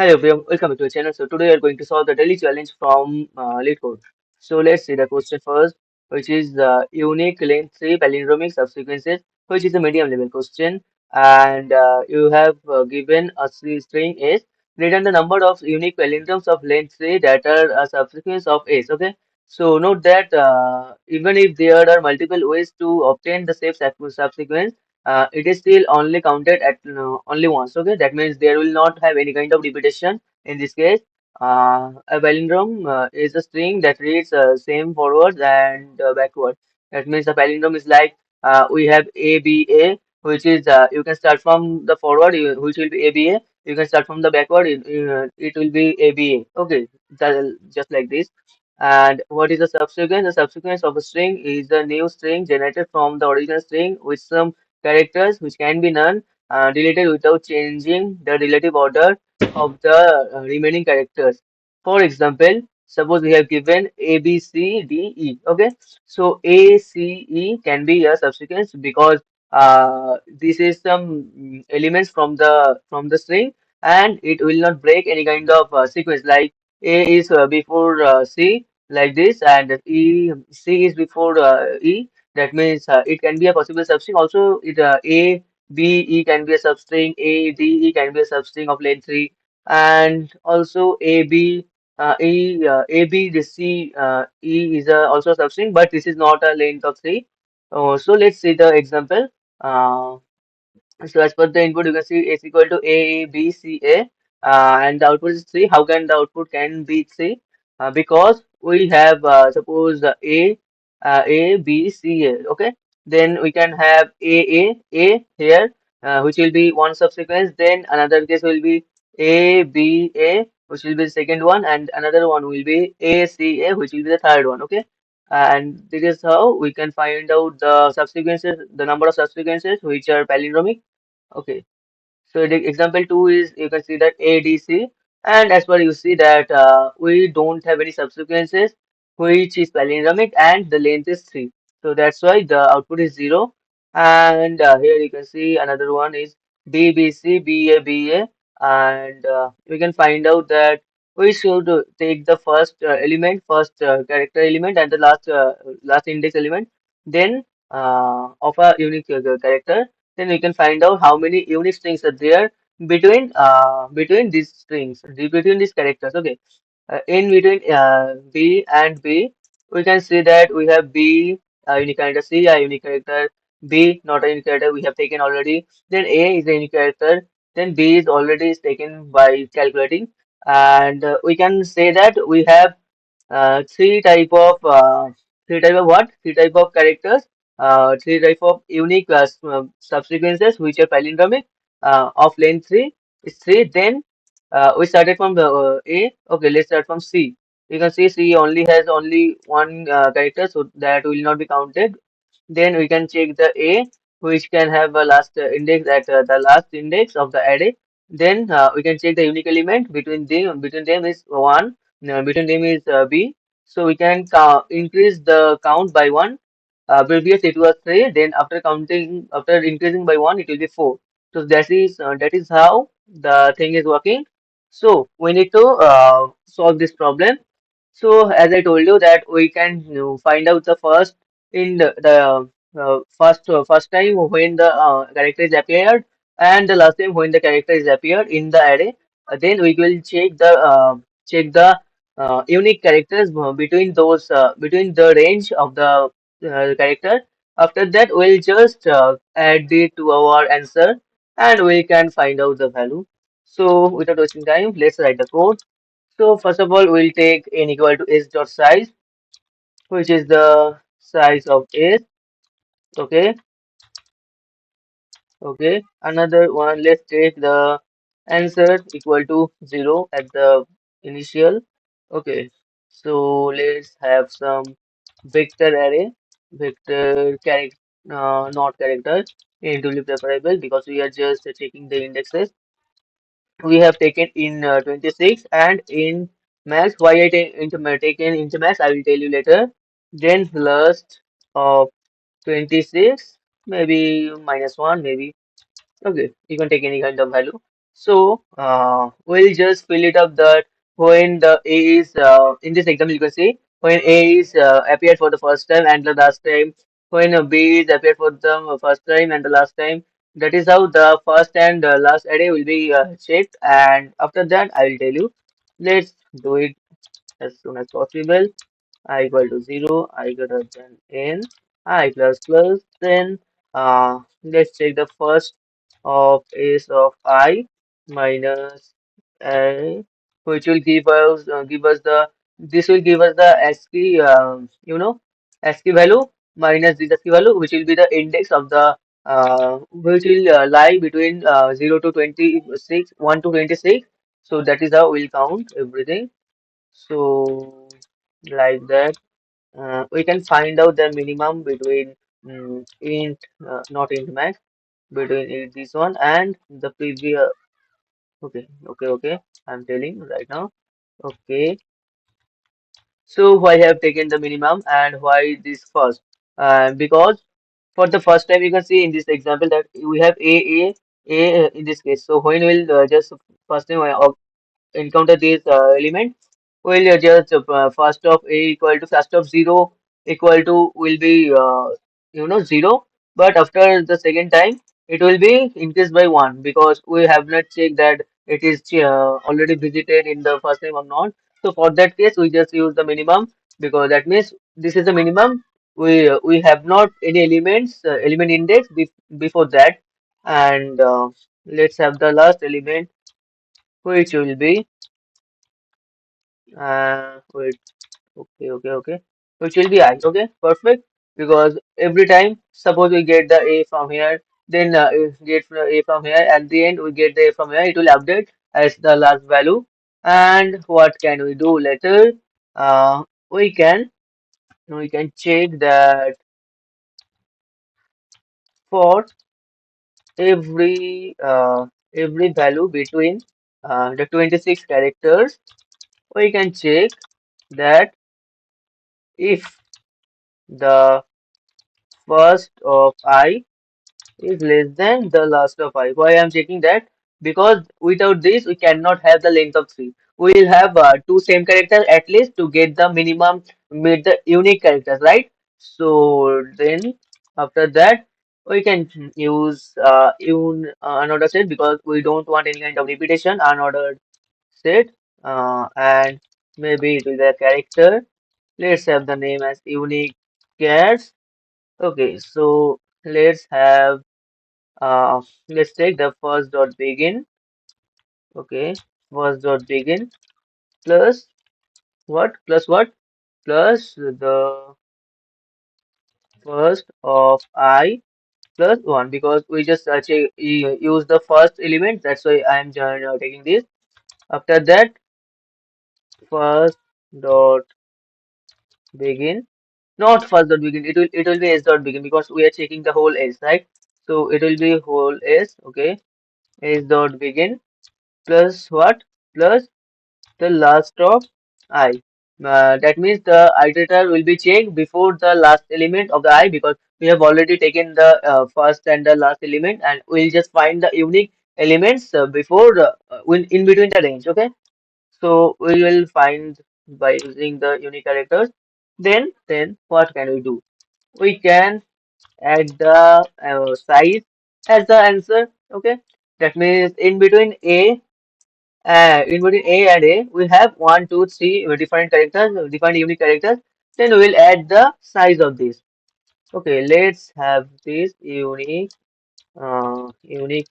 Hello everyone, welcome to the channel. So today we are going to solve the daily challenge from Leetcode. So let's see the question first, which is unique length-3 palindromic subsequences, which is a medium level question. And you have given a string S. Return the number of unique palindromes of length 3 that are a subsequence of S. Okay. So note that even if there are multiple ways to obtain the same subsequence, it is still only counted at only once. Okay, that means there will not have any kind of repetition in this case. A palindrome is a string that reads same forward and backward. That means a palindrome is like we have ABA, which is you can start from the forward, which will be ABA. You can start from the backward, it will be ABA. Okay, just like this. And what is the subsequence? The subsequence of a string is a new string generated from the original string with some characters which can be none deleted without changing the relative order of the remaining characters. For example, suppose we have given A, B, C, D, E. Okay, so A, C, E can be a subsequence because this is some elements from the string, and it will not break any kind of sequence. Like A is before C, like this, and C is before E. That means it can be a possible substring. Also, A, B, E can be a substring. A, D, E can be a substring of length 3, and also A, B, A, B, this C, E is also a substring, but this is not a length of 3. So let's see the example. Uh, so as per the input, you can see is equal to A, B, C, A, and the output is 3. How can the output can be 3? Because we have suppose A, B, C, A. Okay, then we can have A here, which will be one subsequence. Then another case will be A, B, A, which will be the second one, and another one will be A, C, A, which will be the third one. Okay, and this is how we can find out the subsequences, the number of subsequences which are palindromic. Okay, so the example 2 is you can see that ADC, and as well you see that we don't have any subsequences which is palindromic and the length is 3. So that's why the output is 0. And here you can see another one is BBC, BA, and we can find out that we should take the first element, first character element, and the last index element, then of a unique character. Then we can find out how many unit strings are there between these strings, between these characters. Okay, in between B and B, we can see that we have B a unique character, C a unique character, B not a unique character. We have taken already. Then A is a unique character. Then B is already taken by calculating, and we can say that we have three type of what? Three type of characters. Three type of unique subsequences which are palindromic of length 3 is 3. Then we started from the A. Okay, let's start from C. You can see C only has only one character, so that will not be counted. Then we can check the A, which can have a last index at the last index of the array. Then we can check the unique element between them is 1. Between them is B. So we can increase the count by 1. Previous it was 3. Then after increasing by 1, it will be 4. So that is how the thing is working. So we need to solve this problem. So as I told you that we can find out the first in first time when the character is appeared, and the last time when the character is appeared in the array. Then we will check the unique characters between those between the range of the character. After that, we'll just add it to our answer, and we can find out the value. So without wasting time, let's write the code. So first of all, we'll take n equal to s dot size, which is the size of s. Okay, okay. Another one, let's take the answer equal to 0 at the initial. Okay, so let's have some vector array, vector character, not character, intuitively preferable because we are just checking the indexes. We have taken in 26, and in max. Why I taken into max, I will tell you later. Then last of 26, maybe -1, maybe. Okay, you can take any kind of value. So we'll just fill it up that when the A is in this example you can see when A is appeared for the first time and the last time, when B is appeared for the first time and the last time. That is how the first and last array will be checked, and after that I will tell you. Let's do it as soon as possible. I equal to 0, I greater than n, I plus plus, then let's take the first of is of I minus a, which will give us the, this will give us the ASCII ASCII value minus this ASCII value, which will be the index of the which will lie between 0 to 26, 1 to 26. So that is how we'll count everything. So like that, we can find out the minimum between int, not int max, between this one and the previous. Okay, okay, okay. I'm telling right now. Okay, so why I have taken the minimum and why this first? Because for the first time you can see in this example that we have a in this case. So when we'll just first time encounter this element, we'll just first of a equal to first of 0 equal to will be 0, but after the second time it will be increased by 1 because we have not checked that it is already visited in the first time or not. So for that case we just use the minimum, because that means this is the minimum. We have not any elements element index before that, and let's have the last element, which will be wait, okay, okay, okay, which will be I. Okay, perfect. Because every time, suppose we get the A from here, then we get the A from here, at the end we get the A from here, it will update as the last value. And what can we do later? Uh, we can we can check that for every value between the 26 characters, we can check that if the first of I is less than the last of I. Why I'm checking that? Because without this, we cannot have the length of 3. We will have two same characters at least to get the minimum, meet the unique characters, right? So then after that, we can use unordered set, because we don't want any kind of repetition, unordered set, and maybe it will be a character. Let's have the name as unique chars. Okay, so let's have let's take the first dot begin. Okay, first dot begin plus what? Plus what? Plus the first of I plus 1, because we just use the first element. That's why I am taking this. After that, first dot begin. Not first dot begin. It will be s dot begin, because we are checking the whole s, right? So it will be whole s. Okay, s dot begin plus what? Plus the last of I. That means the iterator will be checked before the last element of the I, because we have already taken the first and the last element, and we'll just find the unique elements before in between the range. Okay, so we will find by using the unique characters. Then what can we do? We can add the size as the answer. Okay, that means in between A and A, we have one, two, three different characters, different unique characters. Then we will add the size of this. Okay, let's have this unique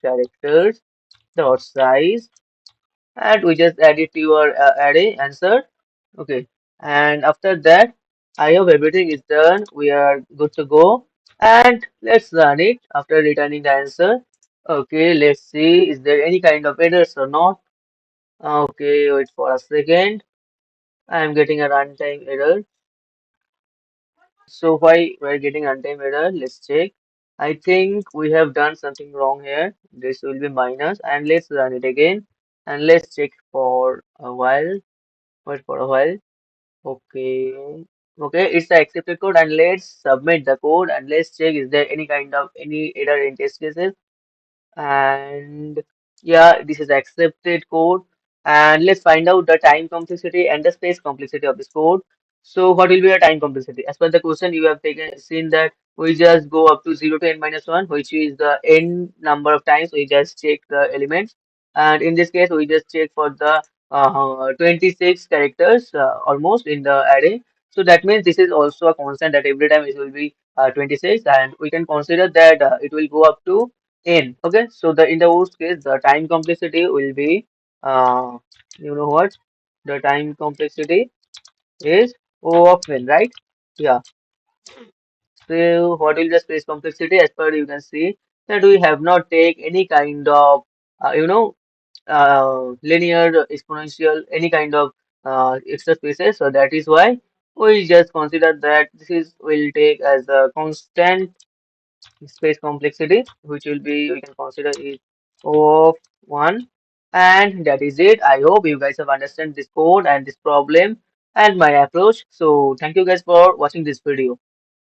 characters dot size, and we just add it to your array answer. Okay, and after that, I hope everything is done. We are good to go, and let's run it after returning the answer. Okay, let's see, is there any kind of errors or not? Okay, wait for a second. I am getting a runtime error. So why we're getting runtime error? Let's check. I think we have done something wrong here. This will be minus, and let's run it again. And let's check for a while. Wait for a while. Okay. Okay, it's the accepted code, and let's submit the code, and let's check is there any kind of any error in test cases. And Yeah, this is accepted code. And let's find out the time complexity and the space complexity of this code. So what will be the time complexity? As per the question, you have taken seen that we just go up to 0 to n minus 1, which is the n number of times we just check the elements. And in this case, we just check for the 26 characters almost in the array. So that means this is also a constant that every time it will be 26, and we can consider that it will go up to n. Okay, so the in the worst case, the time complexity will be you know what? The time complexity is O of n, right? Yeah. So what is the space complexity? As per you can see that we have not take any kind of linear, exponential, any kind of extra spaces. So that is why we just consider that this is will take as a constant space complexity, which will be we can consider is O of 1, and that is it. I hope you guys have understand this code and this problem and my approach. So thank you guys for watching this video.